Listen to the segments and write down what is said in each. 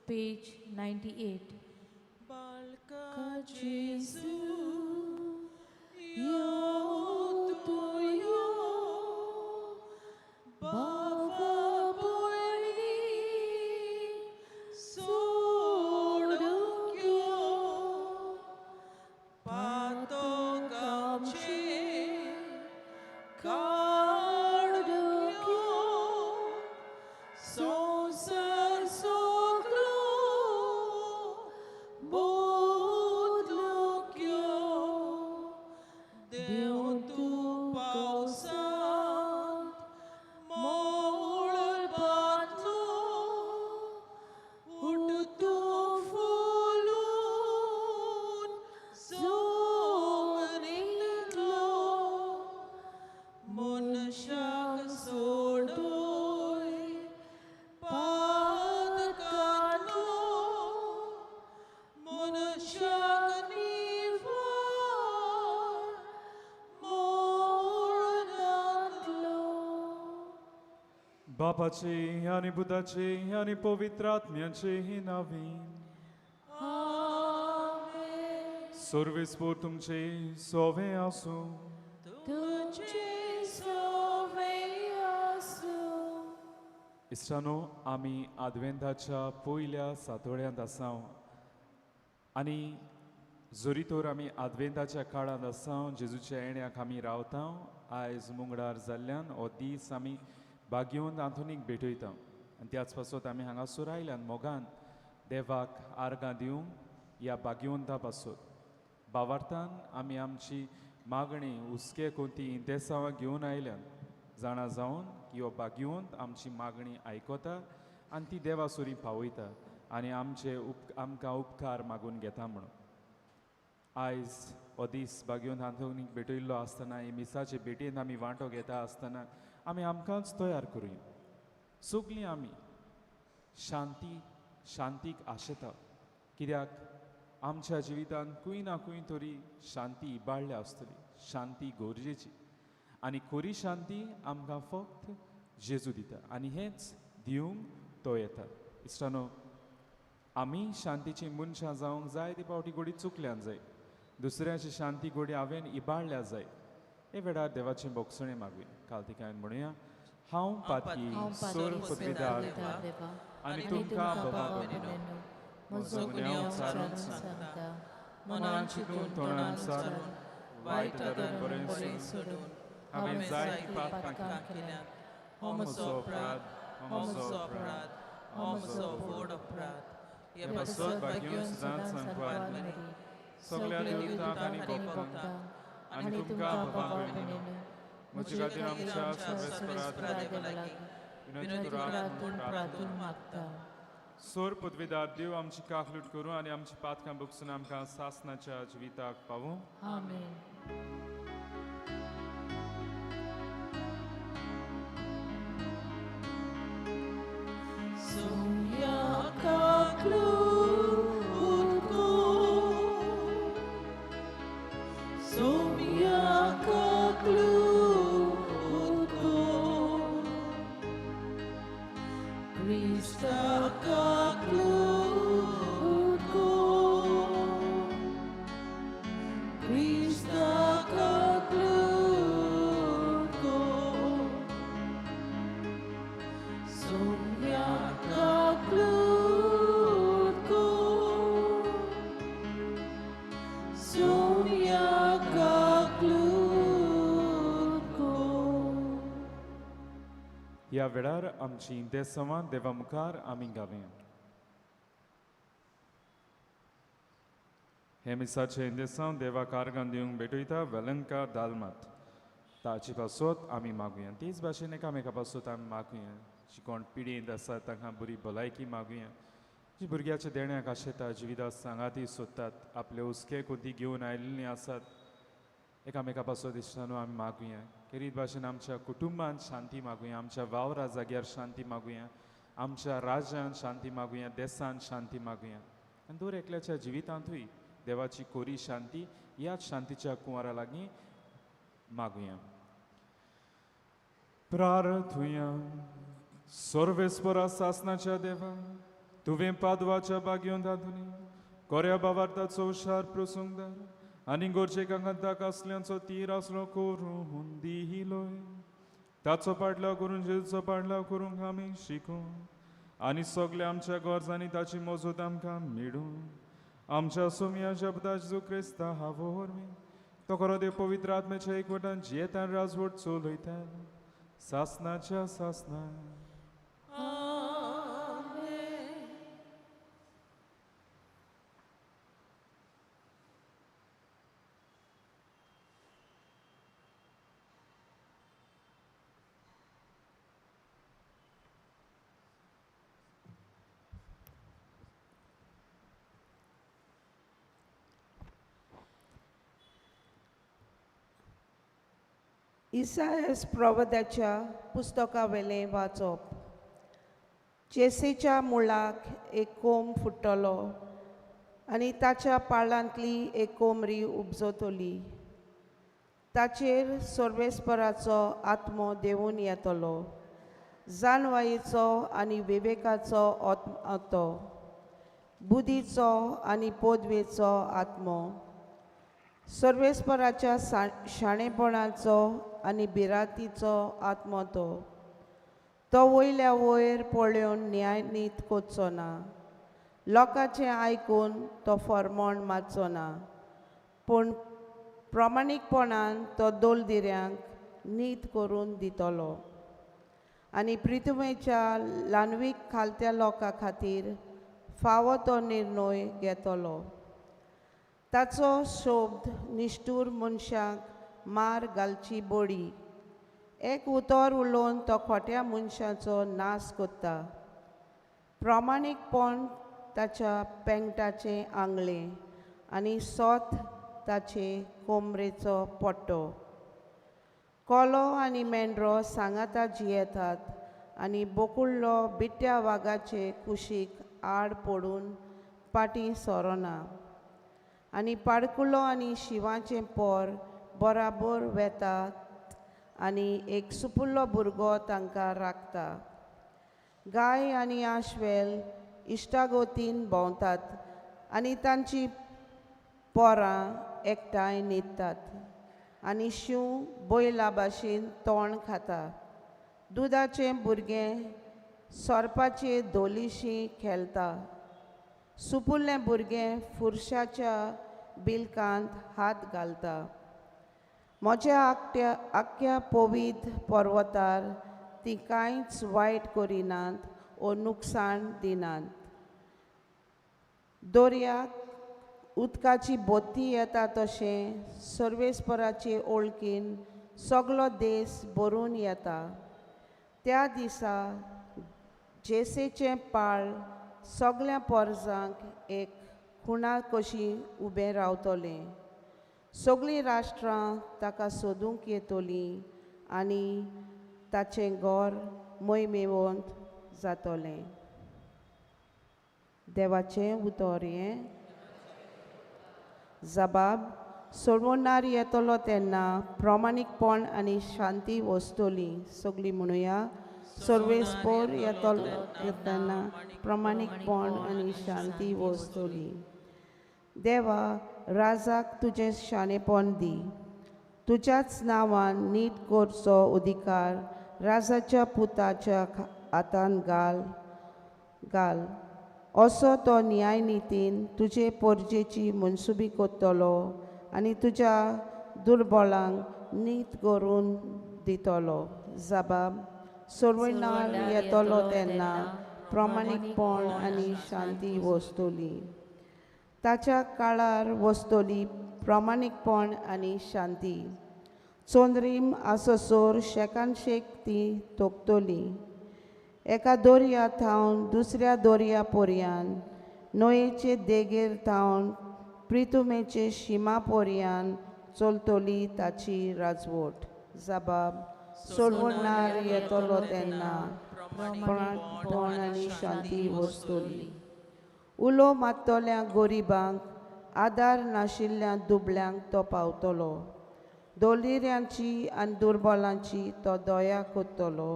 page 98. Balka Jesu, yo tuyo, bava boili, sodokyo, pato gamche, kadokyo, sonsar soglo, bodlokyo, Deu tu pausat, mol bato, utu fulun, zoninglo, monashak sodoy, padkatlo, monashak nivar, mornatlo. बापाचे आणि बुधाचे आणि पवित्र आत्म्याचे नावे Amen. सर्वेस्पोर तुमचे सोवे असो तुझे सोवयासो. इश्टानो आमी आदवेंताच्या पयल्या सातोळ्यांत आसा आनी जोरी तर आमी आदवेंताच्या काळांत आसा जेजूच्या येण्याक आमी रावता आयज मुंगडार जाल्ल्यान हो दीस आमी बागयोंत आंतोनीक भेटयता आनी त्याच पासत आमी हांगासर आयल्यान मोगान देवाक आर्गां दिवंक ह्या बागयोंता पासत भावार्थान आमी आमची मागणी हुस्के कोणती इंतेसांवां घेवन आयल्यान जाणा जावन की हो बागयोंत आमची मागणी आयकता आनी ती देवा सुरी पावयता आनी आमकां उपकार मागून घेता म्हणून आयज हो दीस बागयोंत आंतोनीक भेटयल्लो आसतना हे मिसाचे भेटेंत आमी वांटो घेता आसतना आमी आमकांच तयार करुया सगलीं आमी शांतीक आशेता कित्याक आमच्या जिवितांत खंय ना खंय तरी शांती इबाडल्या आसतली शांती गरजेची आनी खरी शांती आमकां फक्त जेजू दिता आनी हेंच दिवंक तो येता इश्टानो आमी शांतीची मनशां जावंक जाय ती पावटी घोडी चुकल्यान जाय दुसऱ्याची शांती घोडी हांवें इबाडल्या जाय हे वेळार देवाचें बोगसणें मागुया कालतिकायन म्हणुया हांव पातकी सोर पदवीदार आनी तुमकां बाबा म्हजो गुन्यांव चारून सांगता मनान चिंतून तोंडान सारून वायट आदर बरें सोडून हांवें जायती पातकां केल्यात हो म्हजो अपराध, हो म्हजो अपराध, हो म्हजो व्हड अपराध. हे बसत बागयोन सुदान सांगपाक सगल्या देवतांक आनी भक्तांक आनी तुमकां बाबा भयणीनो म्हजे खातीर आमच्या सर्वेस्परा देवा लागीं विनंती प्रार्थून मागता. सोर पदवीदार देव आमची काकलूट करूं आनी आमची पातकां बुकसून आमकां सासनाच्या जिविताक पावूं Amen. Sonia kaklutko, Sonia kaklutko, Krista kaklutko, Krista kaklutko, Sonia kaklutko, Sonia kaklutko. ह्या वेळार आमची इंतेसांवां देवा मुखार आमी गावया हे मिसाचे इंतेसांव देवाक आर्गां दिवंक भेटयता वेलंका दालमात ताची पासत आमी मागुया तेच भाशेन एकामेका पासत आमी मागुया जी कोण पिडींत आसा तांकां बरी भलायकी मागुया जी भुरग्याच्या देण्याक आशेता जिवितांत सांगाती सोदतात आपले हुस्के कोती घेवन आयिल्लीं आसात एकामेका पासत इश्टानो आमी मागुया केरीत भाशेन आमच्या कुटुंबांत शांती मागुया आमच्या वावरा जाग्यार शांती मागुया आमच्या राज्यांत शांती मागुया देशांत शांती मागुया आनी दर एकल्याच्या जिवितांतूय देवाची कोरी शांती ह्याच शांतीच्या कुंवारा लागीं मागुया प्रार्थुया सर्वेस्परा सासनाच्या देवा तुवें पादवाच्या बागयोन दादुनी कोऱ्या बावार्ताचो शार प्रसंगदार आनी गोरचेकांता कसल्यांचो तीर आसलो करून दिलोय ताचो पाटलाव करून जेजूचो पाटलाव करूंक आमी शिकूं आनी सगल्या आमच्या गरजांनी ताची मजूत आमकां मेळूं आमच्या सोम्या शब्दा जेजू क्रिस्ता हावो वरवीं तो खरो देव पवित्र आत्म्याच्या एकवटान जियेतान राजवट चलयता सासनाच्या सासना इसायास प्रवदाच्या पुस्तका वेले वाचप जेसेच्या मुळाक एक कोंब फुट्टलो आनी ताच्या पाळांतली एक कोंबरी उपजतली ताचेर सर्वेस्पराचो आत्मो देवून येतलो जानवायेचो आनी विवेकाचो आत्मो बुद्धीचो आनी पोदवेचो आत्मो सर्वेस्पराच्या शाणेपणाचो आनी भिरांतीचो आत्मो तो वयल्या वयर पळोवन न्याय नीत कोचचो ना लोकांचें आयकून तो फर्मोण मारचो ना पूण प्रामाणीकपणान तो दोलदिऱ्यांक नीत करून दितलो आनी पृथ्वीच्या ल्हानवीक खालत्या लोकां खातीर फावो तो निर्णय घेतलो ताचो शोब्द निश्ठूर मनशाक मार घालची बडी एक उतर उलोवन तो खोट्या मनशाचो नाश कोत्ता प्रामाणीकपण ताच्या पेंगटाचे आंगळे आनी सोत ताचे कोमरेचो पट्टो कोलो आनी मेंढरो सांगाता जियेतात आनी बोकुळ्ळो बिट्ट्या वागाचे कुशीक आड पडून पाटी सोरोना आनी पाडकुलो आनी शिवाचें पोर बराबर वेतात आनी एक सुपुल्लो भुरगो तांकां राखता गाय आनी आश्वेल इश्टागोतीन भोंवतात आनी तांची पोरां एकठांय न्हिदतात आनी शिव बैला भाशेन तोंड खाता दुदाचें भुरगें सोरपाचे धोलीशी खेळटा सुपुल्लें भुरगें फुरशाच्या बिलकांत हात घालता म्हज्या आख्या पवित पर्वतार ती कांयच वायट करिनात ओ नुकसाण दिनात दर्याक उदकाची बोत्ती येता तशें सर्वेस्पराचे ओळखीन सगलो देश भरून येता त्या दिसा जेसेचें पाळ सगल्या पोरजांक एक खुणा कशी उबें रावतलें सगळीं राष्ट्रां ताका सोदूंक येतलीं आनी ताचें घर मोहिमेवंत जातलें देवाचें उतर हें जबाब सोडवणार येतलो तेन्ना प्रामाणीकपण आनी शांती वस्तली सगळीं म्हणुया सर्वेस्पर येतना प्रामाणीकपण आनी शांती वस्तली देवा राजाक तुजें शाणेपण दी तुज्याच नांवान नीट करचो अधिकार राजाच्या पुताच्या हातान घाल असो तो न्याय नितीन तुजे पोरजेची मनसुबी कोत्तलो आनी तुज्या दुर्बळांक नीत करून दितलो जबाब सोडविणार येतलो तेन्ना प्रामाणीकपण आनी शांती वस्तली ताच्या काळार वस्तली प्रामाणीकपण आनी शांती चोंद्रीम आसोसोर शेकान शेक ती तोखतली एका दोर्या थावन दुसऱ्या दोर्या पर्यान न्हंयेचे देगेर थावन प्रितुमेचे शिमा पर्यान चलतली ताची राजवट जबाब सोडवणार येतलो तेन्ना प्रामाणीकपण आनी शांती वस्तली उलो मात्तोल्या गोरिबांक आदार नाशिल्ल्या दुबळ्यांक तो पावतलो दोलिऱ्यांची आनी दुर्बलांची तो दया कोत्तलो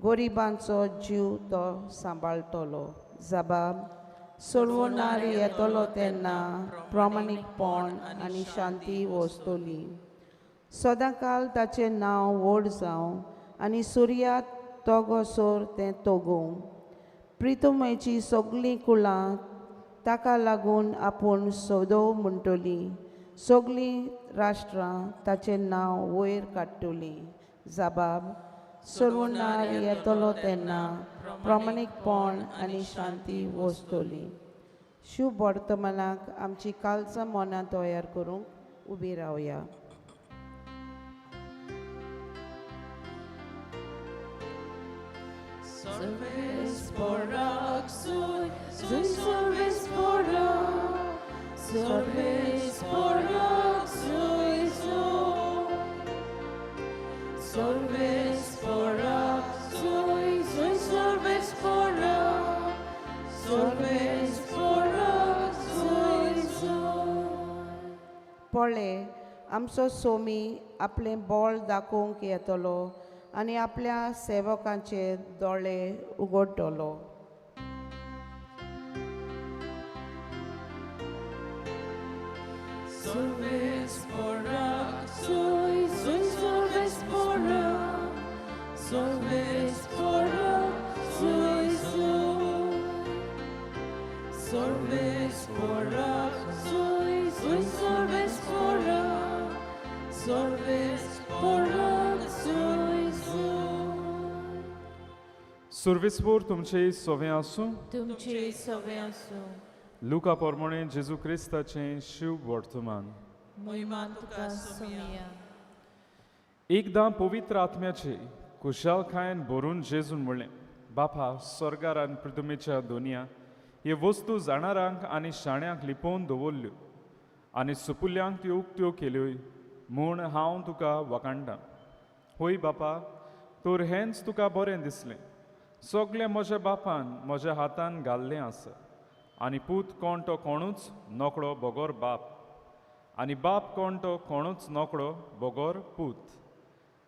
गोरिबांचो जीव तो सांबाळटलो जबाब सोडवणार येतलो तेन्ना प्रामाणीकपण आनी शांती वस्तोली. सदांकाल ताचें नांव व्हड जावं आनी सुर्यात तोगोसोर तें तोगूं. प्रितुमेची सगळीं कुळां ताका लागून आपूण सोदो म्हणटली. सगळीं राष्ट्रां ताचें नांव वयर काडटलीं. जबाब सोडवणार येतलो तेन्ना प्रामाणीकपण आनी शांती वस्तोली. शुभ वर्तमानाक आमची कालचां मनां तयार करूंक उबी रावया. Serves Borak, serves Borak, serves Borak, serves Borak, serves Borak, serves Borak, पळय आमचो सोमी आपलें बळ दाखोवंक येतलो आनी आपल्या सेवकांचे दोळे उगडटलो. serves Borak, serves Borak, serves Borak, serves Borak, serves Borak, serves Borak, सुरवेसपोर तुमचे सोवे आसूं. तुमचे सवे आसूं. लुका पोरमोणे जेजू क्रिस्ताचें शुभ वर्तमान. महिमा तुका सोमिया. एकदां पवित्र आत्म्याचे कुशालकायेन भरून जेजून म्हणलें, बापा स्वर्गार आनी पृथ्वीच्या दोनया हे वस्तू जाणारांक आनी शाण्यांक लिपोवन दवरल्यो आनी सुपुल्यांक त्यो उक्त्यो केल्योय म्हूण हांव तुका वखाणटां. होय बापा, तर हेंच तुका बरें दिसलें. सगळें म्हज्या बापान म्हज्या हातान घाल्लें आसा आनी पूत कोण तो कोणूच नोकळो बोगोर बाप आनी बाप कोण तो कोणूच नोकळो बोगोर पूत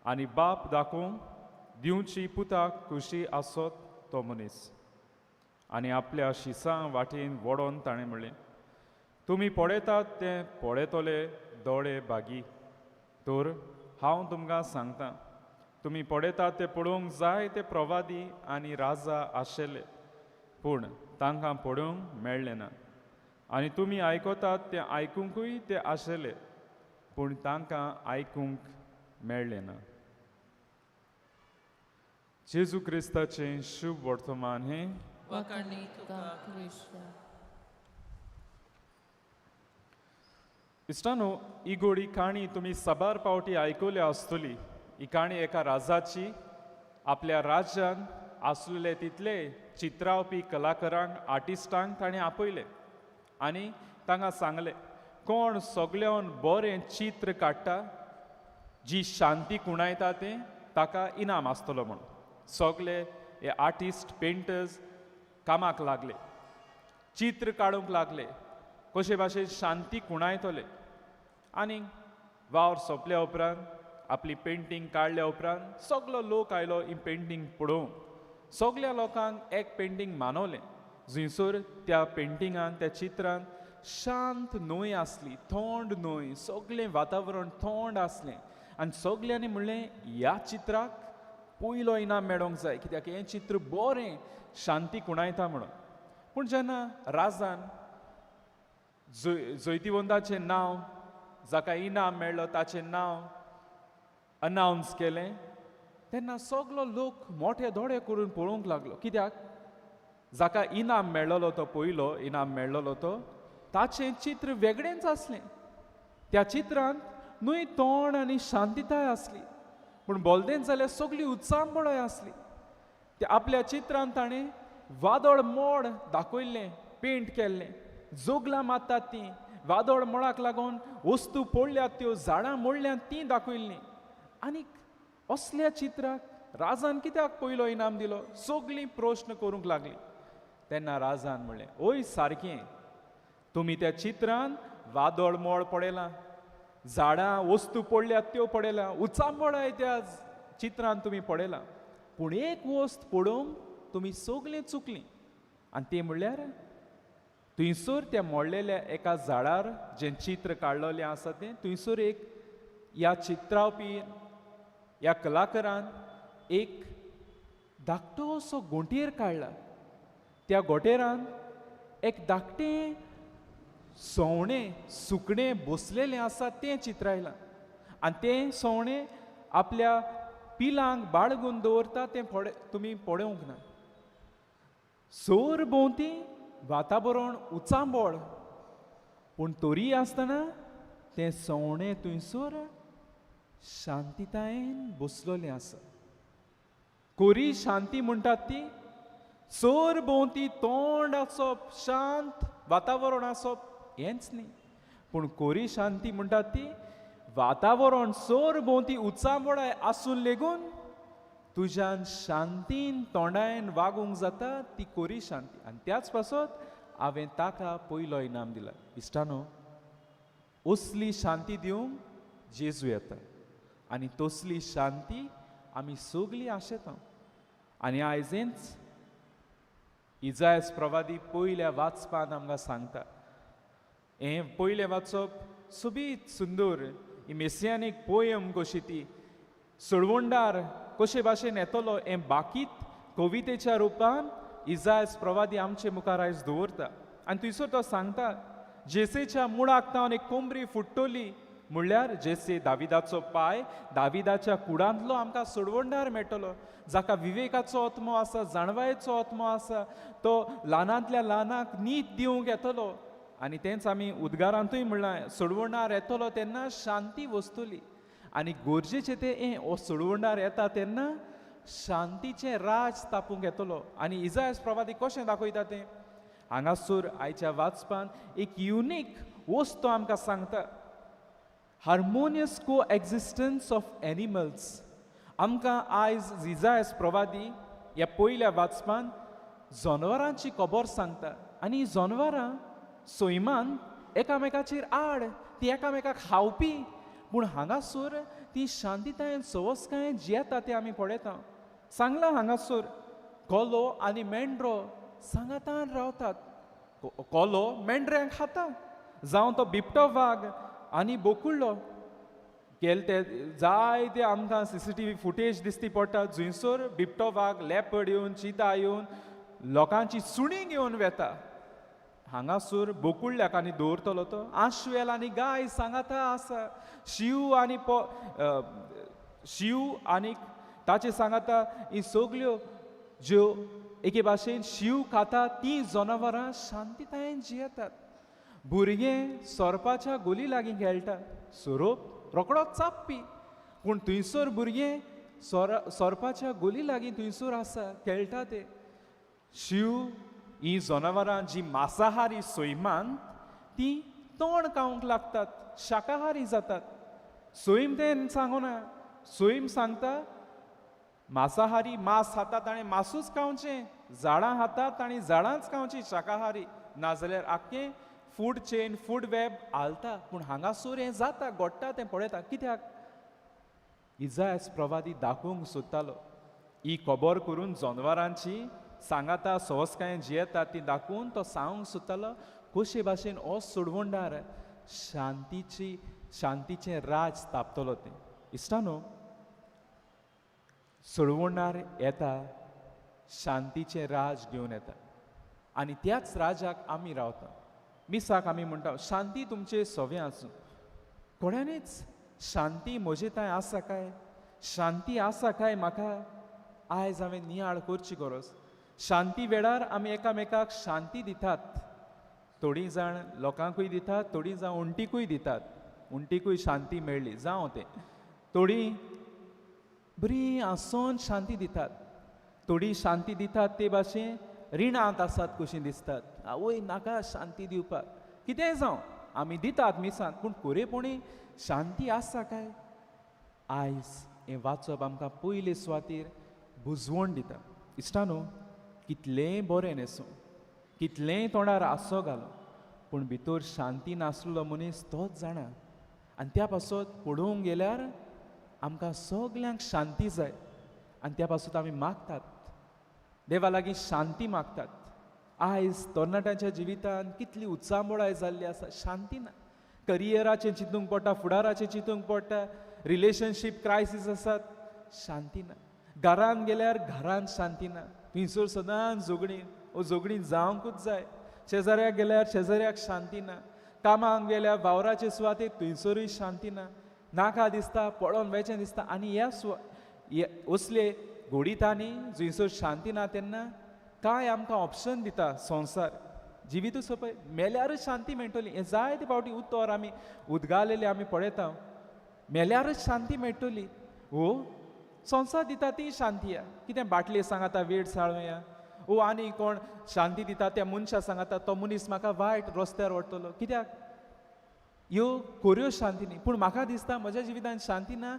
आनी बाप दाखोवंक दिवची पुताक खुशी आसत तो मनीस. आनी आपल्या शिसां वाटेन वडोवन ताणें म्हणलें, तुमी पळयतात तें पळयतले दोळे बागी. तर हांव तुमकां सांगतां, तुमी पळयतात तें पळोवंक जाय ते प्रवादी आनी राजा आशिल्ले, पूण तांकां पळोवंक मेळ्ळें ना. आनी तुमी आयकतात तें आयकुंकूय ते आशिल्ले, पूण तांकां आयकूंक मेळ्ळें ना. जेजू क्रिस्ताचें शुभ वर्तमान हें. वखाणी तुका क्रिस्त. इश्टानो, ही गोडी काणी तुमी साबार पावटी आयकल्या आसतली. ही काणी एका राजाची आपल्या राज्यान आसलेले तितले चित्रावपी कलाकारांक आर्टिस्टांक ताणें आपयले आनी तांकां सांगलें, कोण सगळ्यान बरें चित्र काडटा, जी शांती कुणायता तें ताका इनाम आसतलो म्हणून. सगळे हे आर्टिस्ट पेंटर्स कामाक लागले, चित्र काडूंक लागले, कशे भाशेन शांती कुणायतले. आनी वावर सोंपल्या उपरांत आपली पेंटींग काडल्या उपरांत सगळो लोक आयलो ही पेंटींग पळोवंक. सगळ्या लोकांक एक पेंटींग मानवलें, जंयसर त्या पेंटिंगान त्या चित्रान शांत न्हंय आसली, थंड न्हंय, सगळें वातावरण थंड आसलें. आनी सगळ्यांनी म्हणलें, ह्या चित्राक पयलो इनाम मेळोंक जाय, कित्याक हें चित्र बरें शांती कुणायता म्हणून. पूण जेन्ना राजान जैतिवंताचें नांव, जाका इनाम मेळ्ळो ताचें नांव अनावन्स केलें, तेन्ना सगळो लोक मोठे दोळे करून पळोवंक लागलो. कित्याक जाका इनाम मेळ्ळलो तो पयलो इनाम मेळ्ळलो तो, ताचें चित्र वेगळेंच आसलें. त्या चित्रांत न्हय तोंड आनी शांतीताय आसली, पूण बोलदेन जाल्यार सगळी उत्सांबळय आसली. त्या आपल्या चित्रांत ताणें वादळ मोड दाखयल्लें, पेंट केल्लें. जोगलां मारतात तीं वादळ मोडाक लागून वस्तू पडल्यात त्यो, झाडां मोडल्यांत तीं दाखयल्लीं. आनीक असल्या चित्राक राजान कित्याक पयलो इनाम दिलो, सगळीं प्रश्न करूंक लागलीं. तेन्ना राजान म्हणलें, ओय सारकें, तुमी त्या चित्रान वादळ मोड पळयलां, झाडां वस्तू पडल्यात त्यो पळयलां, उचांबळाय त्या चित्रान तुमी पळयलां, पूण एक वस्त पळोवंक तुमी सगळीं चुकलीं. आनी ते म्हणल्यार थंयसर त्या मोडलेल्या एका झाडार जें चित्र काडलेलें आसा तें थंयसर एक ह्या चित्रावपी ह्या कलाकारान एक धाकटो असो गोंटेर काडला. त्या गोटेरान एक धाकटें सवणें सुकणें बसलेलें आसा तें चित्रायलां आनी तें सवणें आपल्या पिलांक बाळगून दवरता तें तुमी पळोवंक ना. सोर भोंवती वातावरण उचांबळ पूण तरी आसतना तें सवणें थंयसर शांतीतायेन बसलोलें आसा. कोरी शांती म्हणटात ती सोर भोंवती तोंड आसप शांत वातावरण आसप हेंच न्ही, पूण कोरी शांती म्हणटात ती वातावरण सोर भोंवती उचांबळाय आसून लेगून तुज्यान शांतीन तोंडायन वागूंक जाता ती कोरी शांती. आनी त्याच पासत हांवें ताका पयलो इनाम दिला. इश्टानो, असली शांती दिवंक जेजू येता आनी तसली शांती आमी सगळीं आशेता. आनी आयजेंच इजायास प्रवादी पयल्या वाचपान आमकां सांगता. हें पयलें वाचप सोबीत सुंदर ही मेसियानीक पोयम कशी ती सोडवणदार कशे भाशेन येतलो हें बाकीत कवितेच्या रुपान इजायास प्रवादी आमचे मुखार आयज दवरता. आनी थंयसर तो सांगता जेसेच्या मुळाक तावन एक कोंबरी फुट्टोली म्हणल्यार जेसे दाविदाचो पाय दाविदाच्या कुडांतलो आमकां सोडवणदार मेळटलो, जाका विवेकाचो आत्मो आसा, जाणवायेचो आत्मो आसा, तो ल्हानांतल्या ल्हानाक नीत दिवंक येतलो. आनी तेंच आमी उद्गारांतूय म्हणलां सोडवणदार येतलो तेन्ना शांती वस्तुली. आनी गरजेचें तें हो सोडवणदार येता तेन्ना शांतीचें राज तापूंक येतलो. आनी इजायास प्रवादी कशें दाखयता तें हांगासर आयच्या वाचपान एक युनीक वस्त आमकां सांगता. हार्मोनियस को एक्झिस्टन्स ऑफ एनिमल्स. आमकां आयज इजायास प्रवादी ह्या पयल्या वाचपान जनावरांची खबर सांगता. आनी ही जनावरां सैमान एकामेकाचेर आड ती एकामेकाक खावपी, पूण हांगासर ती शांतीतायेन सवस्कायेन जियेता तें आमी पळयता. सांगलां हांगासर कोलो आनी मेंढरो सांगातान रावतात. कोलो मेंढऱ्यांक खाता, जावं तो बिबटो वाग आनी बोकुळ्ळो. गेल ते जायते आमकां CCTV फुटेज दिसती पडटा जंयसर बिबटो वाग लेपर्ड येवन चिता येवन लोकांची सुणी घेवन वेता. हांगासर बोकुळ्ळ्याक आनी दवरतलो तो आश्वेल आनी गाय सांगाता आसा. शिव आनी ताचे सांगाता ही सगल्यो ज्यो एके भाशेन शिव खाता ती जनावरां शांतीतायेन जियेतात. भुरगे सोरपाच्या गोली लागीं खेळटा, सोरोप रोकडोच चापपी, पूण थंयसर भुरगे सोरपाच्या गोली लागीं थंयसर आसा खेळटा ते. शिव ही जनावरां जी मांसाहारी सैमान ती तोंड खावंक लागतात, शाकाहारी जातात. सैम तें सांगना, सैम सांगता मांसाहारी मांस खातात ताणें मांसूच खावचें, झाडां खातात ताणीं झाडांच खावचीं शाकाहारी, नाजाल्यार आख्खें फूड चेन फूड वेब हालता. पूण हांगासर हें जाता घडटा तें पळयता. कित्याक इजायास प्रवादी दाखोवंक सोदतालो ही खबर करून जनावरांची सांगाता सवस्कायेन जियेता ती दाखोवन तो सांगूंक सोदतालो कशे भाशेन हो सोडवणदार शांतीचें राज तापतलो तें. इश्टानो, सोडवणदार येता शांतीचें राज घेवन येता आनी त्याच राजाक आमी रावता. मिसाक आमी म्हणटा शांती तुमचे सवे आसूं. कोणानूच शांती म्हजे थंय आसा काय, शांती आसा काय म्हाका आयज हांवें नियाळ करची गरज. शांती वेळार आमी एकामेकाक शांती दितात. थोडीं जाण लोकांकूय दितात, थोडीं जाण उंटीकूय दितात, उंटीकूय शांती मेळ्ळी जावं तें. थोडीं बरी हांसोन शांती दितात, थोडीं शांती दितात ते भाशेन रिणांत आसात कशीं दिसतात. आवय नाका शांती दिवपाक, कितेंय जावं आमी दितात मिसांत, पूण खरेपणी शांती आसा काय. आयज हें वाचप आमकां पयले सुवातेर बुजवण दिता. इश्टानो, कितलेंय बरें न्हेसूं, कितलेंय तोंडार हांसो घालूं, पूण भितर शांती नासलेलो मनीस तोच जाणा. आनी त्या पासत पळोवंक गेल्यार आमकां सगल्यांक शांती जाय आनी त्या पासत आमी मागतात, देवा लागीं शांती मागतात. आयज तरणाट्यांच्या जिवितांत कितली उत्साहमोळाय जाल्ली आसा, शांती ना. करियराचें चिंतूंक पडटा, फुडाराचें चिंतूंक पडटा, रिलेशनशीप क्रायसीस आसात, शांती ना. घरान गेल्यार घरान शांती ना, थंयसर सदांच झगडीं, झगडीं जावंकूच जाय. शेजाऱ्याक गेल्यार शेजाऱ्याक शांती ना. कामाक गेल्यार वावराचे सुवातेर थंयसरूय शांती ना. नाका दिसता, पळोवन वेचें दिसता. आनी असले घोडीतांनी जंयसर शांती ना तेन्ना काय आमकां ऑप्शन दिता संवसार. जिवीतूच पळय, मेल्यारच शांती मेळटली. हें जायते फावटी उत्तर आमी उदगालेले आमी पळयता. मेल्यारच शांती मेळटली. संवसार दिता ती शांती आहा. कितें बाटले सांगाता वेड साळुया, आनी कोण शांती दिता त्या मनशा सांगाता तो मनीस म्हाका वायट रस्त्यार व्हरतलो. कित्याक? ह्यो खऱ्यो शांती न्ही. पूण म्हाका दिसता म्हज्या जिवितांत शांती ना.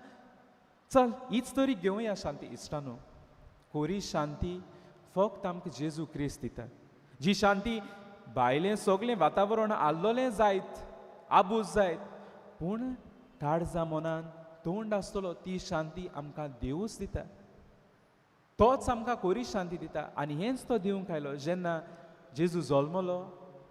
चल हीच तरी घेवया शांती. इश्टानो, खरी शांती फक्त आमकां जेजू क्रिस्त दिता. जी शांती भायलें सगळें वातावरण आल्लोलें जायत, आबूज जायत, पूण काळजा मनान तोंड आसतलो ती शांती आमकां देवूच दिता. तोच आमकां खरी शांती दिता. आनी हेंच तो दिवंक आयलो. जेन्ना जेजू जल्मलो,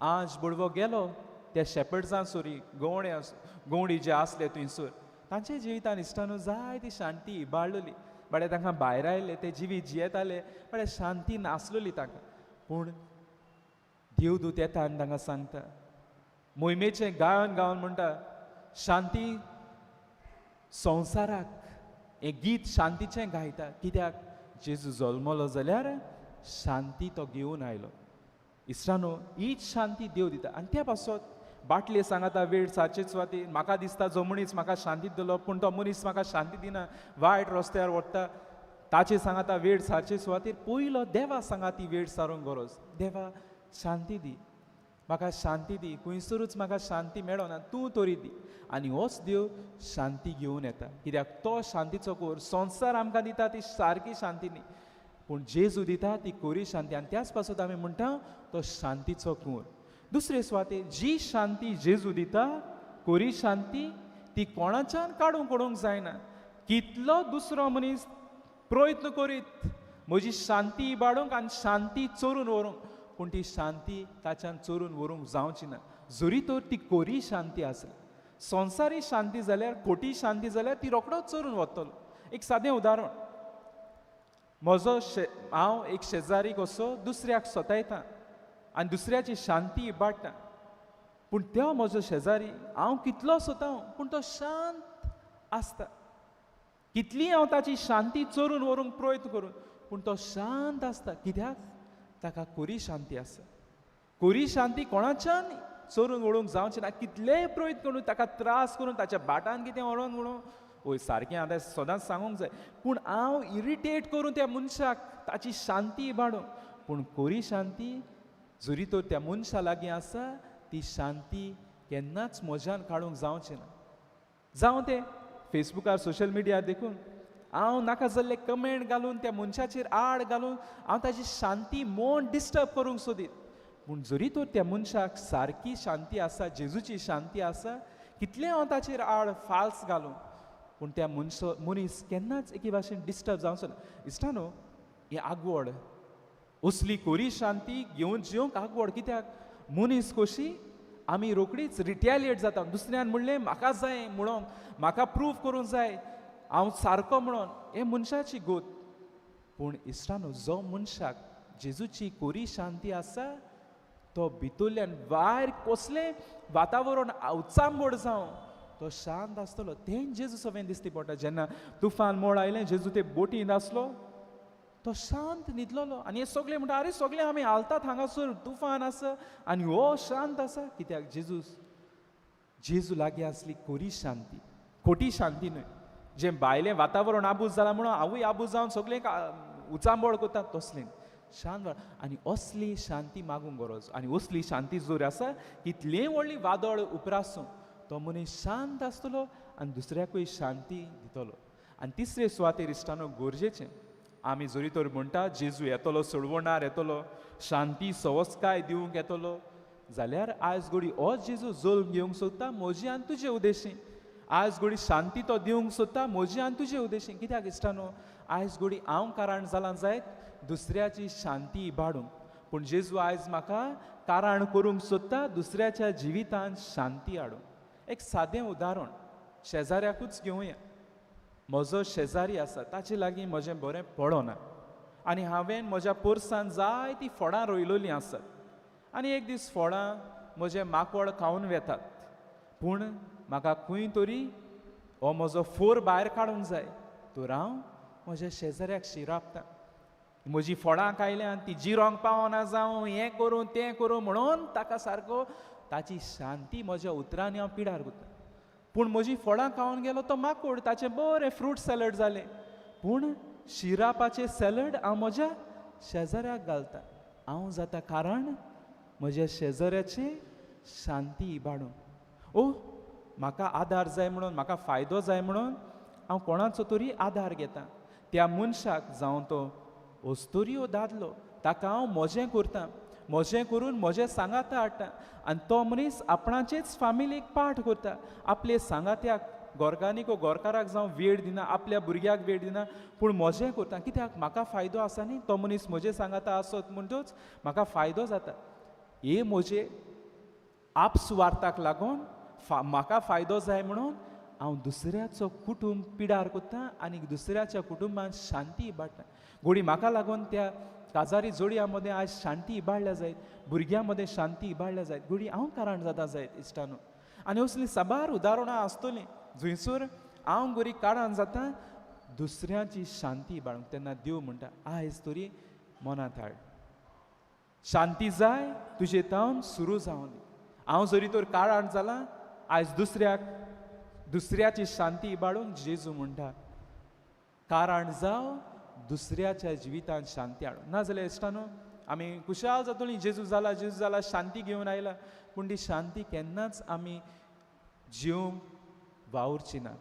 आज बुडवो गेलो त्या शेपर्ड्सां सोरी गवंडी जे आसले थंयसर, तांचे जिवितांत इश्टानो जायती शांती इबाळ्ळली. बडे तांकां भायर आयले, ते जिवीत जियेताले, बडे शांती नासलोली तांकां. पूण देवदूत येता आनी तांकां सांगता, मोहिमेचें गायन गावन म्हणटा, शांती संवसाराक. हें गीत शांतीचें गायता. कित्याक? जेजू जल्मलो जाल्यार शांती तो घेवन आयलो. इश्टानो, हीच शांती देव दिता. आनी त्या पासत बाटले सांगाता वेळ सारचे सुवातेर, म्हाका दिसता जो मनीस म्हाका शांती दितलो, पूण तो मनीस म्हाका शांती दिना, वायट रस्त्यार व्हरता, ताचे सांगाता वेळ सारचे सुवातेर. पयलो देवा सांगा ती वेळ सारूंक गरज. देवा शांती दी, म्हाका शांती दी, खंयसरूच म्हाका शांती मेळना, तूं तरी दी. आनी होच देव शांती घेवन येता. कित्याक तो शांतीचो कोर. संवसार आमकां दिता ती सारकी शांती न्ही, पूण जेजू दिता ती खरी शांती. आनी त्याच पासून आमी म्हणटा तो शांतीचो कोर. दुसरे सुवातेर जी शांती जेजू दिता, खरी शांती, ती कोणाच्यान काडूंक जायना. कितलो दुसरो मनीस प्रयत्न करीत म्हजी शांती इबाडूंक आनी शांती चोरून व्हरूंक, पूण ती शांती ताच्यान चोरून व्हरूंक जावची ना. जरी तर ती खरी शांती आसली. संवसारी शांती जाल्यार, खोटी शांती जाल्यार ती रोखडोच चोरून वतलो. एक सादें उदाहरण. हांव एक शेजारी कसो दुसऱ्याक सतायता आनी दुसऱ्याची शांती इबाडटा, पूण तो म्हजो शेजारी हांव कितलो सताव पूण तो शांत आसता. कितली हांव ताची शांती चोरून व्हरूंक प्रयत्न करून, पूण तो शांत आसता. कित्याक? ताका खरी शांती आसा. खरी शांती कोणाच्यान चोरून व्हरूंक जावची ना. कितलेय प्रयत्न करून, ताका त्रास करून, ताच्या बाटान कितें व्हरोन म्हणून सारकें आतां सदांच सांगूंक जाय, पूण हांव इरिटेट करून त्या मनशाक ताची शांती इबाडूं, पूण खरी शांती जरी तर त्या मनशा लागीं आसा, ती शांती केन्नाच म्हज्यान काडूंक जावची ना. जावं तें फेसबुकार, सोशल मिडियार देखून हांव नाका जाल्ले कमेंट घालून, त्या मनशाचेर आड घालून हांव ताची शांती मन डिस्टर्ब करूंक सोदीत. पूण जरी तर त्या मनशाक सारकी शांती आसा, जेजूची शांती आसा, कितले हांव ताचेर आड फाल्स घालूं, पूण त्या मनीस केन्नाच एके भाशेन डिस्टर्ब जावचो ना. इश्टानो, ही आगवड, असली खरी शांती घेवन जिवंक आगवड. कित्याक? मनीस कशी आमी रोखडीच रिटेलिएट जाता. दुसऱ्यान म्हणलें म्हाका जाय म्हणून, म्हाका प्रूव करूंक जाय हांव सारको म्हणून, हे मनशाची गोत. पूण इश्टानो, जो मनशाक जेजूची खरी शांती आसा, तो भितरल्यान भायर कसलें वातावरण उचांबड जावं, तो शांत आसतलो. तें जेजू सगळें दिसती पडटा. जेन्ना तुफान मोड आयलें, जेजू ते बोटीन आसलो, तो शांत न्हिदलोलो. आनी हे सगळे म्हणटा, अरे सगळे आमी हालतात हांगासर, तुफान आसा आनी हो शांत आसा. कित्याक? जेजू लागीं आसली खरी शांती, खोटी शांती न्हय. जें भायलें वातावरण आबूज जालां म्हणून हांवूय आबूज जावन सगळें उचांबळ करता, तसलें शांत. आनी असली शांती मागूंक गरज. आनी असली शांती जर आसा, कितलेंय व्हडली वादळ उपरासूं, तो मनीस शांत आसतलो आनी दुसऱ्याकूय शांती दितलो. आनी तिसरे सुवातेर इश्टानो, गरजेचें आमी जरी तर म्हणटा जेजू येतलो, सोडवणार येतलो, शांती सवस्काय दिवंक येतलो, जाल्यार आयज घडी होच जेजू जल्म घेवंक सोदता म्हजी आनी तुजे उद्देशीं. आयज घडी शांती तो दिवंक सोदता म्हजी आनी तुजे उद्देशीं. कित्याक इश्टानो? आयज घडी हांव कारण जालां जायत दुसऱ्याची शांती इबाडूंक, पूण जेजू आयज म्हाका कारण करूंक सोदता दुसऱ्याच्या जिवितांत शांती हाडूंक. एक सादें उदाहरण शेजाऱ्याकूच घेवया. म्हजो शेजारी आसा, ताचे लागीं म्हजें बरें पडोना आनी हांवें म्हज्या पोरसांत जायतीं फळां रोयलोलीं आसात. आनी एक दीस फळां म्हजें माकड खावन वेतात. पूण म्हाका खंय तरी हो म्हजो फोर भायर काडूंक जाय. तर हांव म्हज्या शेजाऱ्याक शिरापता. म्हजीं फळां खायल्यान ती जिरोंक पावना जावं, हें करूं तें करूं म्हणून ताका सारको ताची शांती म्हज्या उतरांनी हांव पिडार करता. पूण म्हजीं फळां खावन गेलो तो माकूड, ताचें बरें फ्रूट सॅलड जालें. पूण शिरापाचें सॅलड हांव म्हज्या शेजाऱ्याक घालता. हांव जाता कारण म्हज्या शेजाऱ्याची शांती इबाडूंक. म्हाका आदार जाय म्हणून, म्हाका फायदो जाय म्हणून हांव कोणाचो तरी आदार घेतां. त्या मनशाक जावं तो अस्तोरी वो दादलो, ताका हांव म्हजें करतां. म्हजें करून म्हजें सांगाता हाडटा. आनी तो मनीस आपणाचेच फामिलीक पाठ करता. आपले सांगात्याक गोरकांनीक वो गोरकाराक जावं वेळ दिना, आपल्या भुरग्याक वेळ दिना, पूण म्हजें करता. कित्याक म्हाका फायदो आसा न्ही, तो मनीस म्हजें सांगाता आसत म्हणटूच म्हाका फायदो जाता. हे म्हजे आपस्वार्थाक लागून म्हाका फायदो जाय म्हणून हांव दुसऱ्याचो कुटूंब पिडार करतां आनी दुसऱ्याच्या कुटुंबांत शांती इबाडटा. घोडी म्हाका लागून त्या काजारी जोडयां मदें आयज शांती इबाडल्या जायत, भुरग्यां मदें शांती इबाडल्या जायत. घोडी हांव कारण जाता जायत इश्टानू. आनी असलीं साबार उदाहरणां आसतलीं जंयसर हांव गोरी कारण जाता दुसऱ्याची शांती इबाडूंक. तेन्ना देव म्हणटा आयज तरी मनांत हाड, शांती जाय तुजे तावन सुरू जावन. हांव जरी तर कारण जालां आयज दुसऱ्याची शांती इबाडूंक जेजू म्हणटा कारण जाव दुसऱ्याच्या जिवितांत शांती हाडूंक. नाजाल्यार इश्टानो आमी खुशाल जातलीं जेजू जाला शांती घेवन आयला, पूण ती शांती केन्नाच आमी जिवंक वावुरची ना.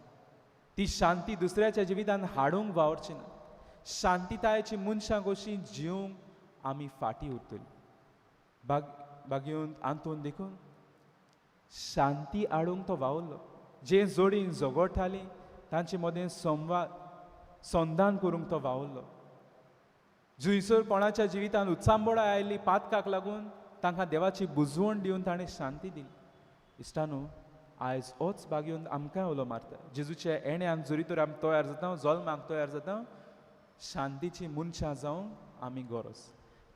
ती शांती दुसऱ्याच्या जिवितांत हाडूंक वावुरची ना. शांतीतायेची मनशां कशीं जिवंक आमी फाटीं उरतलीं. बागेवन आंतून देखून शांती हाडूंक तो वावुरलो. जे जोडीं झगडटालीं तांचे मदें संधान करूंक तो वावुरलो. जुंयसर कोणाच्या जिवितांत उत्सांबळाय आयिल्ली पातकाक लागून तांकां देवाची बुजवण दिवन ताणें शांती दिली. इश्टानू आयज होच बागेवन आमकां उलो मारता. जेजूच्या येण्याक जरी तर आमी तयार जाता, जल्माक तयार जाता, शांतीची मनशां जावंक आमी गरज.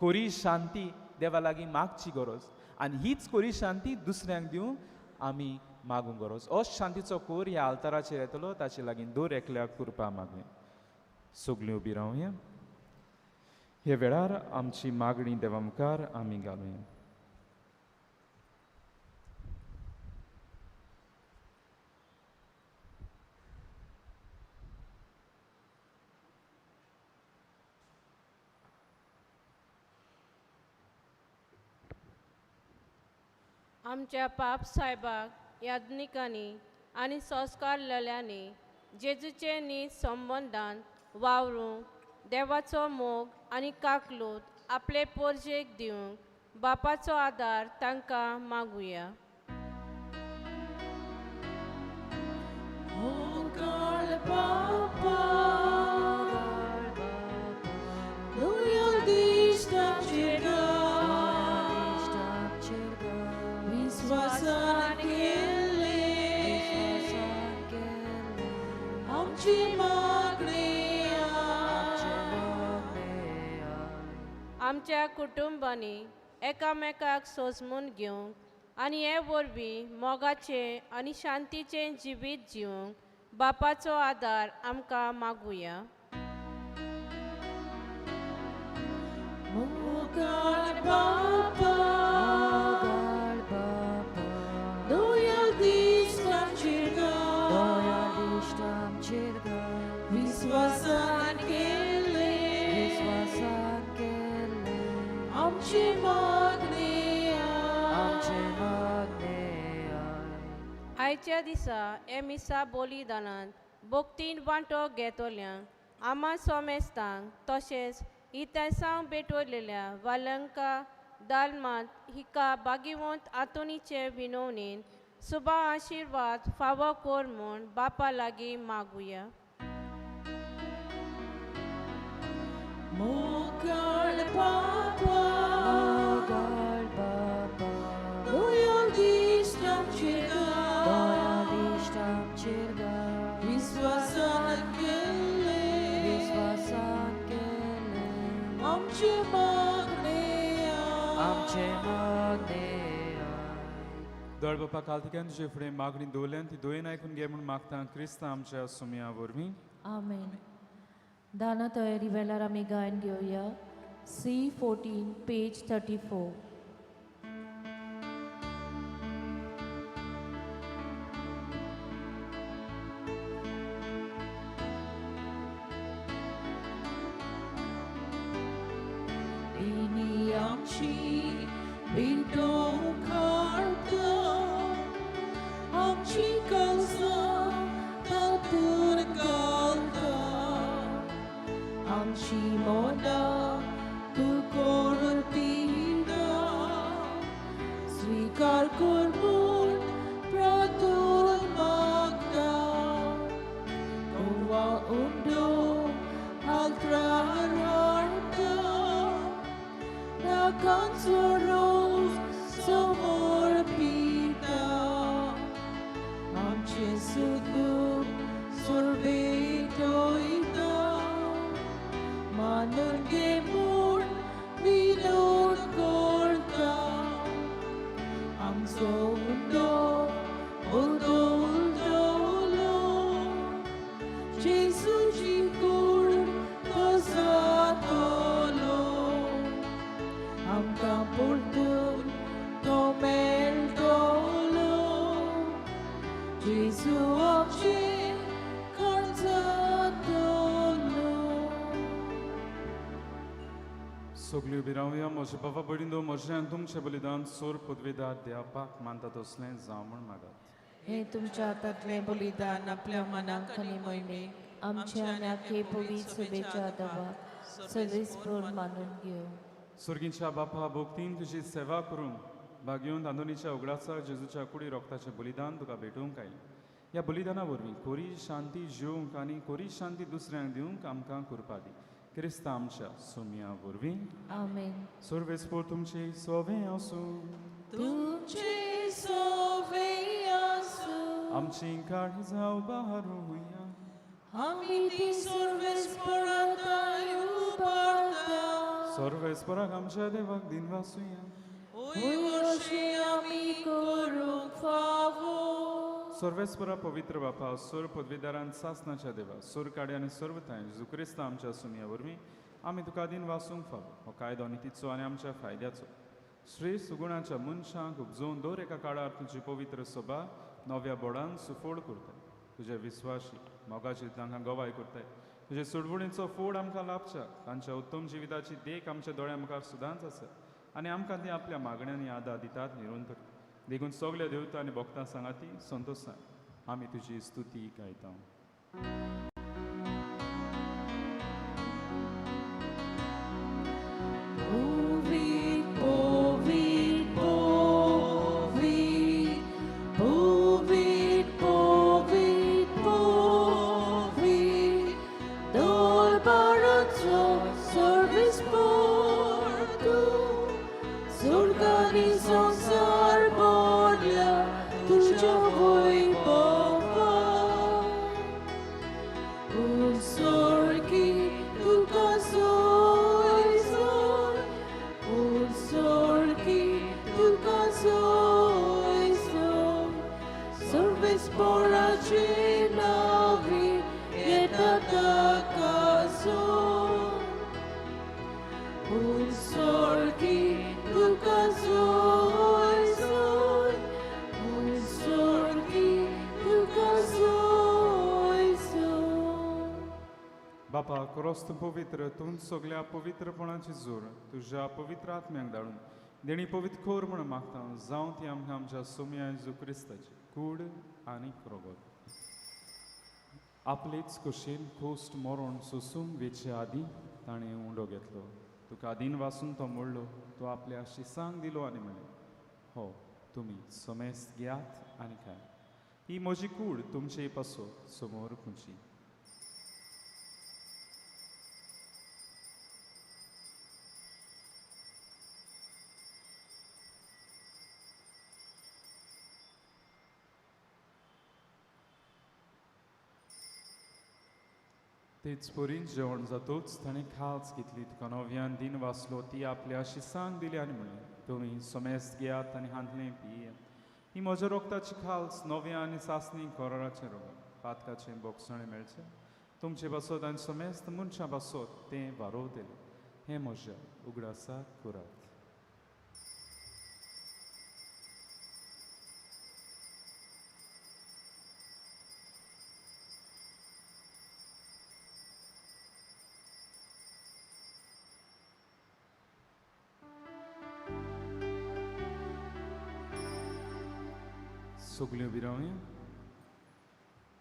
कोरी शांती देवा लागीं मागची गरज आनी हीच कोरी शांती दुसऱ्यांक दिवंक आमी मागूंक गरज. होच शांतीचो कोर ह्या आल्ताराचेर येतलो. ताचे लागीं दर एकल्याक कृपा मागुया. सगळीं उबी रावया. हे वेळार आमची मागणी देवा मुखार आमी घालुया. आमच्या पाप साहेबाक याज्ञिकांनी आनी संस्कार लेल्यांनी जेजूचे नीत संबंदान वावरूंक देवाचो मोग आनी काकलूत आपले पोरजेक दिवंक बापाचो आदार तांकां मागुया. विश्वासान केले आमची मागणी आमच्या कुटुंबांनी एकामेकाक सोजमून घेवंक आनी हे वरवीं मोगाचे आनी शांतीचें जिवीत जिवंक बापाचो आदार आमकां मागुया. मोगाळ बापा दोयाल दिश्ट आमचेर घाल विश्वासान केले आमची मागणी आयच्या दिसा हे मिसा बलिदानांत भक्तीन वांटो घेतोल्यांक आमा सोमेस्तांक तशेंच इतेसांव भेटवलेल्या वालंका दालमात हिका बागीवंत आतोनीचे विनवणेन सुबा आशिर्वाद फावो कोर म्हूण बापा लागीं मागुया. मोगाळ बापा आमचेर घाल दयालिश्ट आमचेर घाल विश्वासान केल्लें विश्वासान केलें आमचे मागणे आमचे मागणे दळ बापा कालतिक्यान तुजे फुडें मागणी दवरल्यान ती दोयेन आयकून घे म्हूण मागता क्रिस्तां आमच्या सुमया वरवीं आमेन. दाना तयारी वेळार आमी गायन घेवया C14 page 34. Ini amchi bintu karta amchi kalsa tatur kalta amchi moda tu kortina svikar korbun pratul magda Ova undo altrararta Canceros somor pita Amche sudu sorbetoida Manun gemur vinod korta Am sondo oldolo Jesu jikur tosatolo Am campurtul tomel dolo Jesu amche karzatolo सगळी उबी रावया म्हजे बाबा बडिंदो म्हजें तुमचें बलिदान सोर पदवेदार देवापाक मानता तसलें जावं म्हूण मागात. हे तुमच्या हातातले बलिदान आपल्या मनाक आनी मोहिमेक आमच्या आनी आखे पवित्र सभेच्या दबाक सदीसपूर मानून घेव. स्वर्गीच्या बापा भोगतीन तुजी सेवा करून भाग्योन तांदोनीच्या उगडासाक जेजूच्या कुडी रोगताचें बलिदान तुका भेटूंक आयलें. ह्या बलिदाना वरवीं कोरी शांती जिवंक आनी कोरी शांती दुसऱ्यांक दिवंक आमकां करपा दी. क्रिस्तां आमच्या सुमया वरवीं आमेन. सर्वेस्पोर तुमची सोवें आसूं तुमचे सोवे आसू आमची काळजी जावं बारूया आमी ती सर्वेस्पराताय उबारता सर्वेस्पराक आमच्या देवाक दिन वासुया. ओय वर्षी आमी करूंक फावो सर्वेस्परा पवित्र बापा सोर पदवीदारान सासनाच्या देवा सोर काडे आनी सर्व थाय जेजू क्रिस्त आमच्या सुमया वरवीं आमी तुका दिन वासूंक फावो हो कायदो नितीचो आनी आमच्या फायद्याचो श्री सुगुणाच्या मनशांक उपजोवन दर एका काळार तुजी पवित्र सभा नव्या बोडान सुफोड करताय. तुजे विस्वाशी मोगाची तांकां गोवाय करताय. तुजे सुडवणीचो फोड आमकां लाभच्या तांच्या उत्तम जिविताची देख आमच्या दोळ्या मुखार सुदांच आसा आनी आमकां ती आपल्या मागण्यांनी आदार दितात निरंतर देखून सगल्या देवता आनी भक्तां सांगाती संतोशान आमी तुजी स्तुती गायता. Povit, povit, povit, povit, povit, povit, dol baratso service portu, surgani sansar bodla, tuja voi baba, sorgi tuka soy soy, sorgi tuka soy soy, sorves porace navi etataka soy, sorgi tuka soy soy, sorgi tuka soy soy. बापा क्रोस्त पवित्र तूं सगल्या पवित्रपणाची जोर तुज्या पवित्र आत्म्याक धाडून देणी पवित्र खोर म्हण मागता जावं ती आमकां आमच्या सोम्या जेजू क्रिस्ताची कूड आनी रोगोत. आपलेच कुशीन खोस्ट मरोण सोसूंक वेचे आदीं ताणें उंडो घेतलो. तुका आदीन वासून तो मोडलो तो आपल्या शिसांक दिलो आनी म्हणलें हो तुमी समेस्त घेयात आनी खाय. ही म्हजी कूड तुमचे पासो समोर खुंची. तेच पोरीन जेवण जातोच ताणें खास घेतली तुका नव्यान दिन वाचलो ती आपल्याशी सांग दिली आनी म्हणली तुमी सोमेस्त घेयात आनी हांतलें पियेत ही म्हज्या रोगताची खाल्स नव्या आनी सासणी कोराचें रोग पातकाचें बोगसणें मेळचें तुमचे बसत आनी सोमेस्त मनशां बसत तें वारोवतेलें हें म्हज्या उगडासाक कुरात सगल्यो विरावया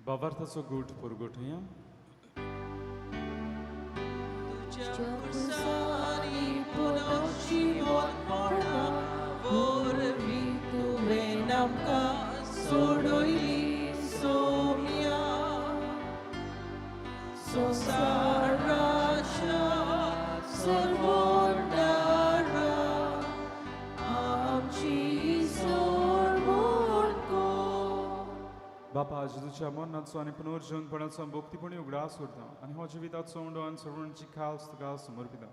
बावार्थाचो गूट पुरगोटया तुझ्या कुसारी पुनर्जीवन पडा वरवी तुवें आमकां सोडयली सोम्या संवसाराच्या सर्वोद्दारा आमची बापा जेजूच्या मरणाचो आनी पुनर्जीवनपणाचो भोक्तीपणी उगडास करता आनी हो जिविताचो उंडो आनी सर्वांची खास तुका समर्पिता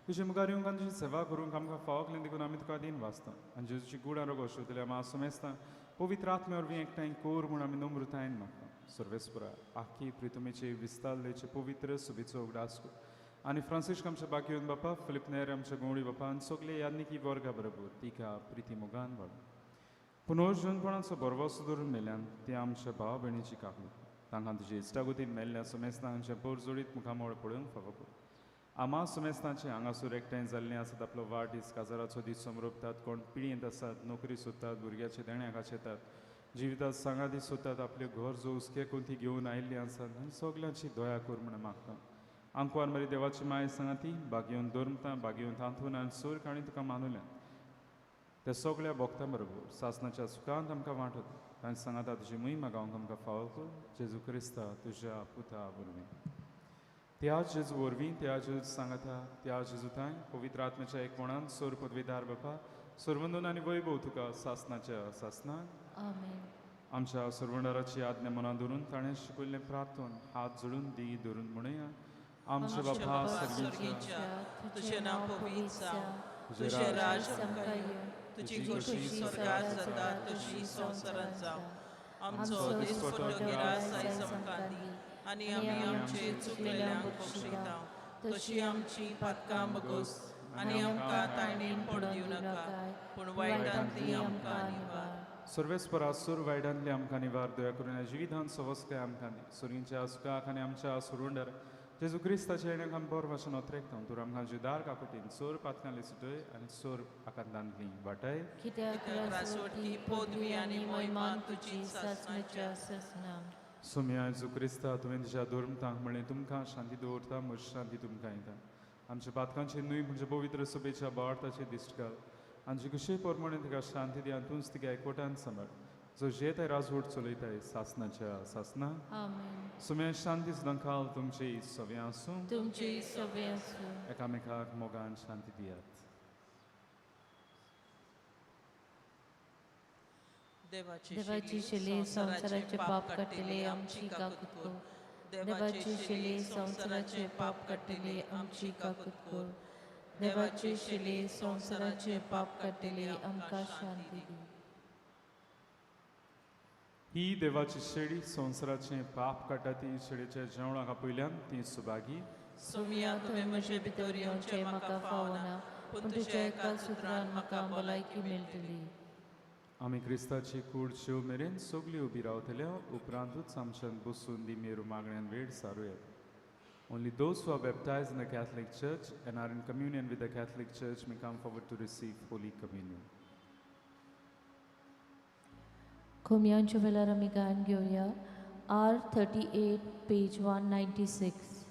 तुजे मुखार येवंक आनी तुजी सेवा करूंक आमकां फावकलें देखून आमी तुका दिन वाचता आनी जेजूची गूड आरोग्य आशिल्ल्या आमी सोमेस्तां पवित्र आत्म्या वरवीं एकठांय कोर म्हूण आमी नम्रतायेन मागता सर्वेस्परा आख्खी प्रितुमेचे विस्तारलेचे पवित्र सुबेचो उगडास कर आनी फ्रांसीस आमच्या बाकीवन बापा फिलिप नेर आमच्या गोवडी बापा आनी सगळे यादनिकी वर्गा बरोबर तिका प्रिती मोगान वाड पुनर्जीवनपणाचो बरवसो धरून मेल्यान ते आमच्या भाव भयणीची काकली तांकां तुजे इश्टागोतीन मेल्ल्या सोमेस्तांच्या पोरजोडीत मुखामोळ पळोवंक फावो कर आमा सोमेस्तांचे हांगासर एकठांय जाल्ले आसात आपलो वाडदीस काजाराचो दीस समरोपतात कोण पिळयेंत आसात नोकरी सोदतात भुरग्याचे देण्याक येतात जिवितांत सांगा दीस सोदतात आपले घर जो हुस्के कोणती घेवन आयिल्ली आसात आनी सगल्यांची दया कर म्हण मागता आंकवार मरी देवाची माय सांगा ती बागेवन दरमता बागेवन तांतून आनी सोर काणी तुका मानुल्या त्या सगळ्या भोगतां बरोबर सासणाच्या सुखांत आमकां वांटत तांचे सांगाता तुजी महिमा गावंक आमकां फावो कर जेजू क्रिस्ता तुज्या पुता वरवीं त्या जेजू वरवीं त्या जेजू सांगाता त्या जेजू थंय पवित्र आत्म्याच्या एक कोणान सोर पदवीदार बापा सर्वंदन आनी वैभव तुका सासणाच्या सासणाक आमेन. आमच्या सर्वंडाराची आज्ञा मनात धरून ताणें शिकयल्लें प्रार्थन हात जोडून दी धरून म्हणया आमचे बापा सर्गीच्या तुझें नांव पवित्र जावं तुजें तुझें राज राज आमकां येवं तुजी खोशी स्वर्गांत जाता तशी संवसारांत जावं आमचो दिसपट्टो गिरास आयज आमकां दी आनी आमी आमचे चुकलेल्यांक बक्षिता तशी आमची पातकां बगोस आनी आमकां तायणेन पडूं दिवं नाका पूण वायटांतली आमकां निवार सर्वेस्परा सूर वायडांतले आमकां निवार दया करून जिवितांत सवस्काय आमकां दी सुरींच्या सुखाक आनी आमच्या सुरुंडर जेजू क्रिस्ताचे येण्याक आमी बरो भाशेन ओतरेकता तर आमकां जुदार काकुटीन सोर पातकांतली सुटय आनी सोर आकांतांतली वाटाय कित्याक रासवटी पदवी आनी महिमान तुजी सासणेच्या सासणाक सोम्या जेजू क्रिस्ता तुवें तुज्या धर्मतांक म्हणलें तुमकां शांती दवरता म्हजी शांती तुमकां येता आमच्या पातकांची न्हय म्हणजे पवित्र सभेच्या बाळताचे दिश्ट घाल आमचे कशे प्रमाणे तिका शांती दी आनी तूंच तिका एकवटान सांबाळ जो जे ते राजवट चलयताय सासणाच्या सासना आमेन. सुम्या शांती सुद्दां खाल तुमची सव्या आसूं तुमची सवे आसूं एकामेकाक मोगान शांती दियात देवाची शिले संवसाराचे पाप काडटले आमची काकूत कर देवाची शिले संवसाराचे पाप काडटले आमची काकूत कर देवाची शिले संवसाराचे पाप काडटले आमकां शांती दी ही देवाची शेळी संवसाराचें पाप काडटा ती शेळीच्या जेवणाक आपयल्यान ती सुभागी सोमिया तुवें म्हजे भितर येवचें म्हाका फावना पूण तुज्या एका सुत्रान म्हाका भलायकी मेळटली आमी क्रिस्ताची कूड शेव मेरेन सगळीं उबी रावतल्या उपरांतूच आमच्यान बसून दी मेरू मागण्यान वेळ सारुयात Only those who are baptized in the Catholic Church and are in communion with the Catholic Church may come forward to receive Holy Communion. खोमयांच्या वेळार आमी गायन घेवया R38 पेज 196.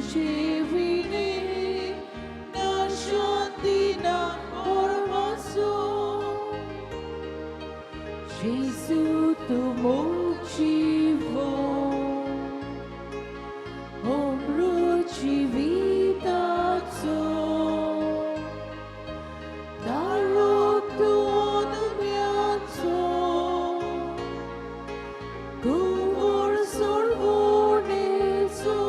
तुझे विणे ना शांती ना परवासो Gesù tu motivo Omruci vitazo Darok tu odmiazo Cuvor sorbonezo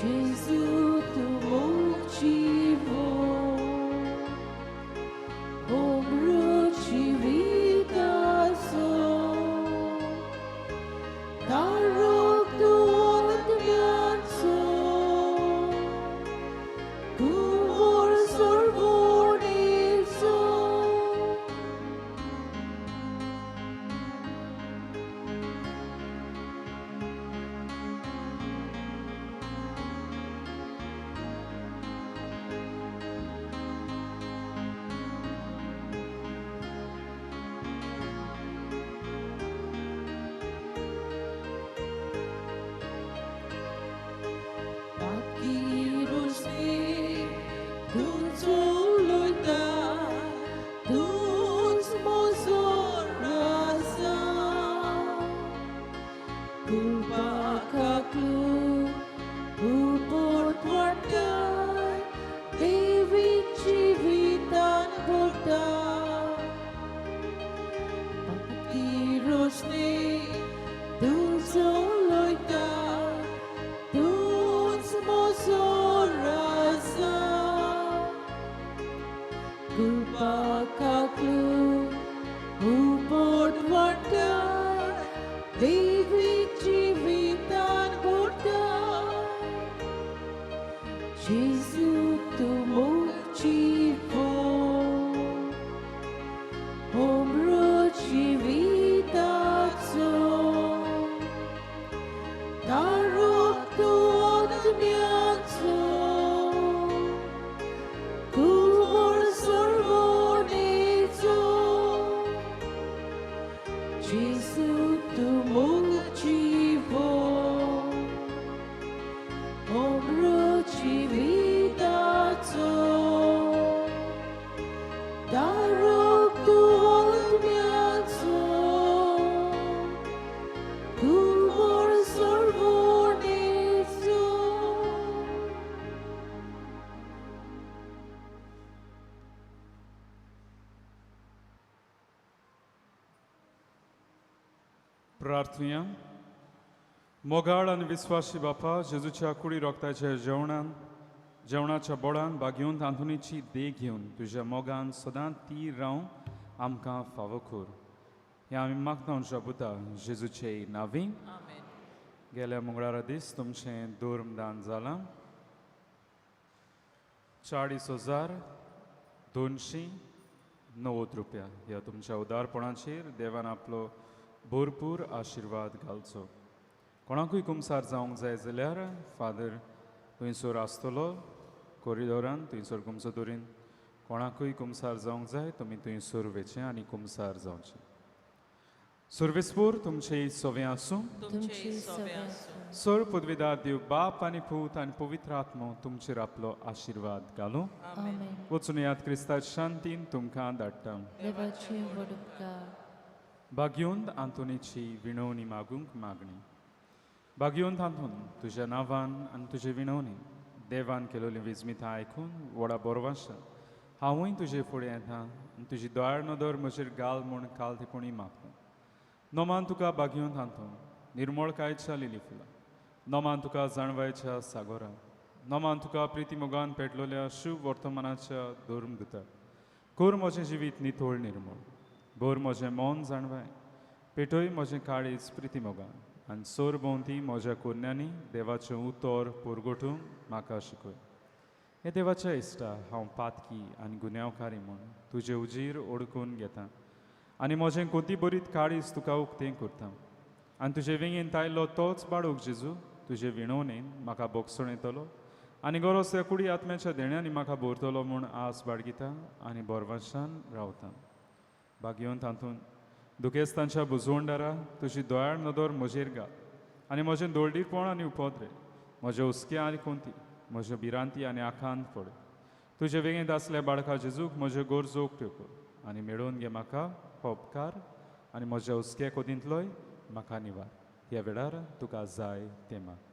Gesù tu motivo Omruci vitazo Darok tu odmiazo Cuvor sorbonezo Pakirusi Tunzuluita Tunz mozor rasa Kulpakaklu Upor tuartai Devi civitan buddha Pakirusi Tunzuluita Tunz mozor rasa Kulpakaklu Upor tuartai Devi civitan buddha Gesù tu motivo Omruci vitazo Darok tu odmiazo Cuvor sorbonezo Gesù tu motivo Omruci vitazo Darok tu odmiazo Cuvor sorbonezo प्रार्थूया मोगाळ आणि विस्वासी बापा जेजूच्या कुडी रोगताच्या जेवणाच्या बोडान बागेवन तांदुळीची देख घेवन तुझ्या मोगान सदां ती रावन आमकां फावो कर हें आमी मागता तुज्या पुता जेजूचे नांवी Amen. गेल्या मंगळारा दीस तुमचें धर्म दान जालां 40,290 रुपया ह्या तुमच्या उदारपणाचेर देवान आपलो भरपूर आशिर्वाद घालचो कोणाकूय कुमसार जावंक जाय जाल्यार फादर थंयसर आसतलो कॉरिडोरान थंयसर कुमसो दवरीन कोणाकूय कुमसार जावंक जाय तुमी थंयसर वेचें आनी कुमसार जावचें सर्वेस्पूर तुमचे सोवें आसूं तुमचे सोबे आसूं सर पदवीदार देव बाप आनी पूत आनी पवित्र आत्मो तुमचेर आपलो आशिर्वाद घालूं Amen. वचून याद क्रिस्ताच्या शांतीन तुमकां धाडटा देवाचे व्हड उपकार भाग्योंत आंतोनीची विणवणी मागूंक मागणी भाग्योंत आंतून तुज्या नांवान आनी तुजे विणवणी देवान केलोली विजमितां आयकून व्हडा बोरवाशा हांवूय तुजे फुडें येता आनी तुजी दोळ नदर म्हजेर घाल म्हूण कालतेपणी मागता नोमान तुका भाग्योंत आंतून निर्मळकायेच्या लिली फुलां नोमान तुका जाणवायच्या सागोरा नोमान तुका प्रिती मोगान पेटलोल्या शुभ वर्तमानाच्या धर्म दिता कोर म्हजें जिवीत नितोळ निर्मळ भोर म्हजें मौन जाणवाय पेटोय म्हजें काळीज प्रिती मोगान आनी सोर भोंवती म्हज्या कोन्यांनी देवाचें उतर पोरगोटूंक म्हाका शिकय हे देवाच्या इश्टा हांव पातकी आनी गुन्यांवकारी म्हूण तुजें उजीर ओडकून घेता आनी म्हजें कोती बरीत काळीज तुका उक्तें करता आनी तुजे विंगेन तायल्लो तोच बाळूक जेजू तुजे विणवणेन म्हाका बोगसण येतलो आनी गरज त्या कुडी आत्म्याच्या देण्यांनी म्हाका भोरतलो म्हूण आस बाळगिता आनी बोरवाशान रावता भाग्योन तातूंत दुखेस्तांच्या बुजवंडारा तुजी दोळाळ नदर म्हजेर घाल आनी म्हजें दोळडीरपण आनी उपद्रे म्हजे हुस्के आनी कोंती म्हज्यो भिरांती आनी आखांत पडय तुजे वेगेंत आसल्या बाळका जेजूक म्हज्यो गरजो उक्त्यो कर आनी मेळोवन घे म्हाका हो उपकार आनी म्हज्या हुस्के कोदींतलोय म्हाका निवार ह्या वेळार तुका जाय तें माग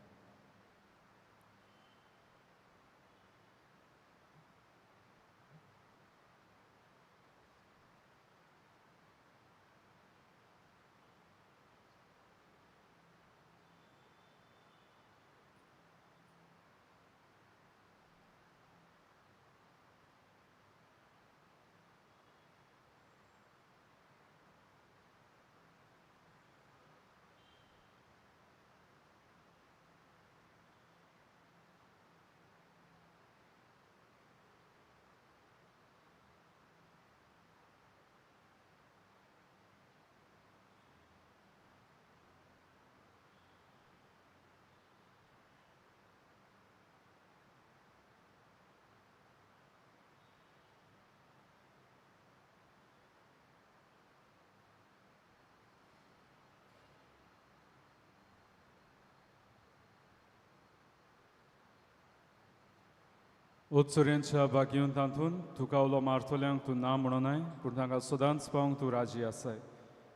उत्सुऱ्यांच्या बागीवन तांतून तुका उलो मारतल्यांक तूं ना म्हणूनाय पूण तांकां सदांच पावंक तूं राजी आसाय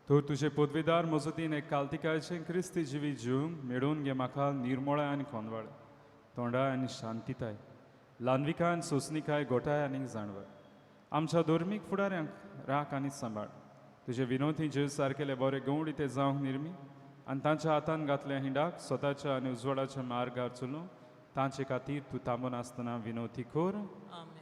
तूं तुजे पदवीदार मजतीन एक काल्तिकायेचें क्रिस्ती जिवी जिवंक मेळोवन घे म्हाका निर्मळाय आनी खोनवाळ तोंडाय आनी शांतीताय ल्हानविकाय आनी सोंसणीकाय गोठाय आनी जाणवय आमच्या धर्मीक फुडाऱ्यांक राख आनी सांबाळ तुजे विनोदी जेव सारकेले बरे गवडी ते जावंक निर्मी आनी तांच्या हातान घातल्या हिंडाक स्वताच्या आनी उजवाडाच्या मार्गार चलूंक तांचे खातीर तूं थांबून आसतना विनोती कर आमेन.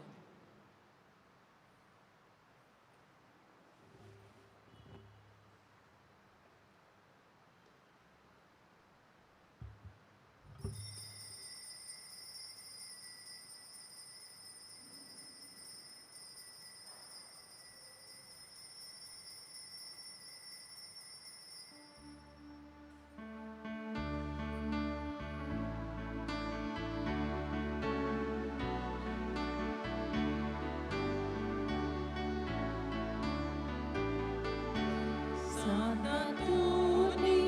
Santa Tuni,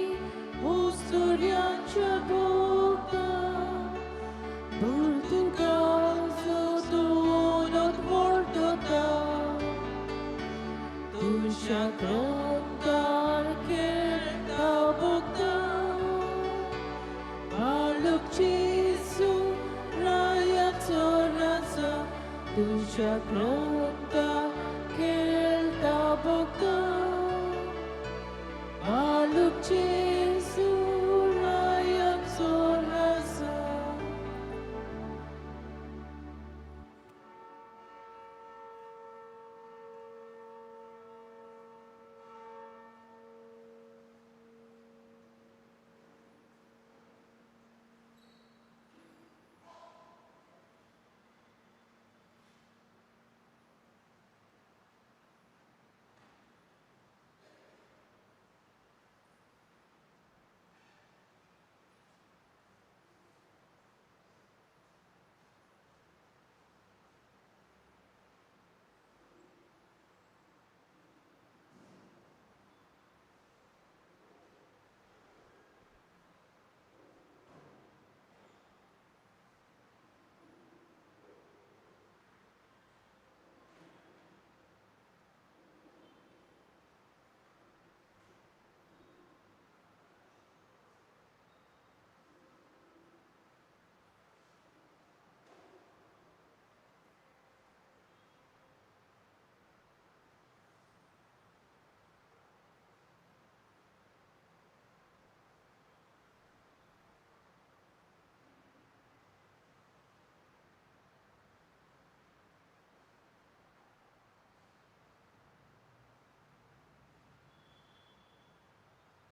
ustoriancia boca, Portugal, sotto volto da, tu shakrantar che ta boca, Paluk Jesu, raya torasa, tu shakrantar che ta boca. Maluk